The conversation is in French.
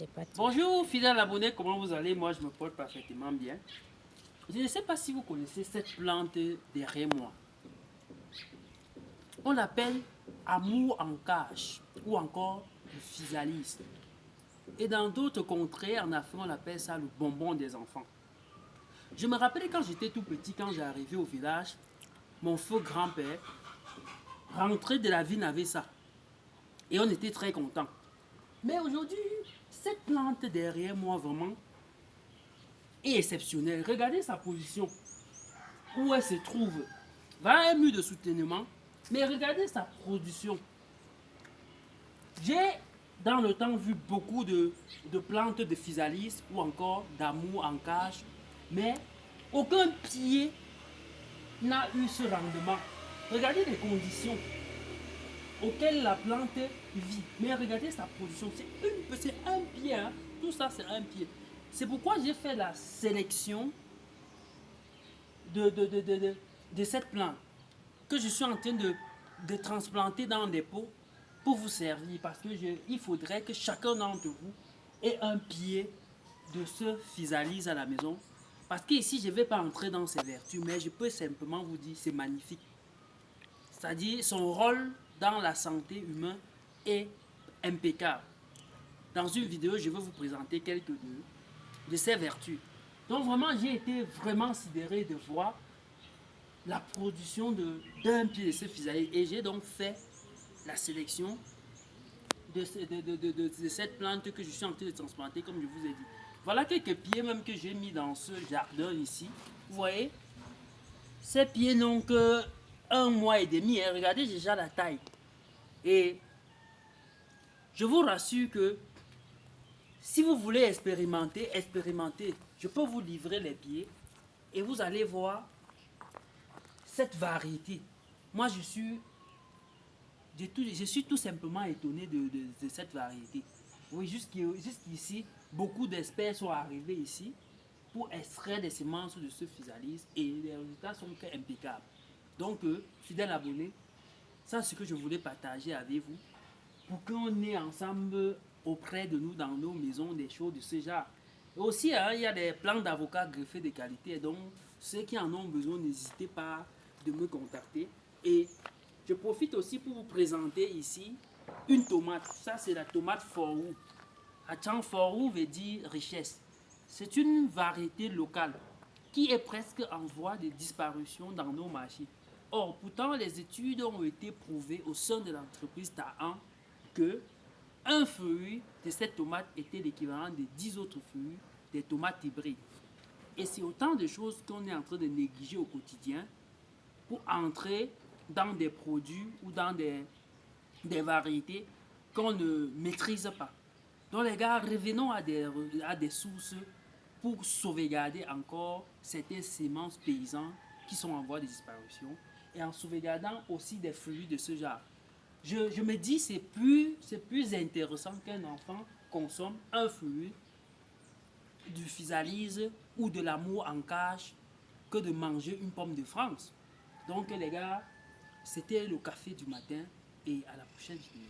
C'est parti. Bonjour fidèles abonnés, comment vous allez? Moi je me porte parfaitement bien. Je ne sais pas si vous connaissez cette plante derrière moi. On l'appelle amour en cage ou encore le physalis. Et dans d'autres contrées en Afrique on appelle ça le bonbon des enfants. Je me rappelle quand j'étais tout petit, quand j'ai arrivé au village, mon feu grand-père rentré de la ville avait ça. Et on était très contents. Mais aujourd'hui, cette plante derrière moi vraiment est exceptionnelle. Regardez sa position, où elle se trouve. Voilà un mur de soutènement, mais regardez sa production. J'ai dans le temps vu beaucoup de plantes de physalis ou encore d'amour en cage, mais aucun pied n'a eu ce rendement. Regardez les conditions auxquelles la plante vit. Mais regardez sa production. C'est un pied. Hein. Tout ça, c'est un pied. C'est pourquoi j'ai fait la sélection de cette plante que je suis en train de transplanter dans des pots pour vous servir. Parce que il faudrait que chacun d'entre vous ait un pied de ce physalis à la maison. Parce qu'ici, je ne vais pas entrer dans ses vertus, mais je peux simplement vous dire c'est magnifique. C'est-à-dire son rôle dans la santé humaine est impeccable. Dans une vidéo, je vais vous présenter quelques de ses vertus. Donc vraiment, j'ai été vraiment sidéré de voir la production d'un pied de ce physalis. Et j'ai donc fait la sélection de cette plante que je suis en train de transplanter, comme je vous ai dit. Voilà quelques pieds même que j'ai mis dans ce jardin ici. Vous voyez, ces pieds n'ont que 1 mois et demi. Hein. Regardez déjà la taille. Et je vous rassure que si vous voulez expérimenter, expérimentez. Je peux vous livrer les pieds et vous allez voir cette variété. Moi, je suis tout simplement étonné de cette variété. Oui, jusqu'ici, beaucoup d'experts sont arrivés ici pour extraire des semences de ce physalis et les résultats sont impeccables. Donc, fidèles abonnés, ça c'est ce que je voulais partager avec vous pour qu'on ait ensemble auprès de nous dans nos maisons des choses de ce genre. Et aussi, hein, il y a des plants d'avocats greffés de qualité. Donc, ceux qui en ont besoin, n'hésitez pas de me contacter. Et je profite aussi pour vous présenter ici une tomate. Ça, c'est la tomate forou. Achan forou veut dire richesse. C'est une variété locale qui est presque en voie de disparition dans nos marchés. Or, pourtant, les études ont été prouvées au sein de l'entreprise Tahan que un feuillu de cette tomate était l'équivalent de 10 autres feuillus des tomates hybrides. Et c'est autant de choses qu'on est en train de négliger au quotidien pour entrer dans des produits ou dans des variétés qu'on ne maîtrise pas. Donc les gars, revenons à des sources pour sauvegarder encore certaines semences paysannes qui sont en voie de disparition et en sauvegardant aussi des fruits de ce genre. Je me dis c'est plus intéressant qu'un enfant consomme un fruit du physalis ou de l'amour en cage que de manger une pomme de France. Donc les gars, c'était le café du matin et à la prochaine vidéo.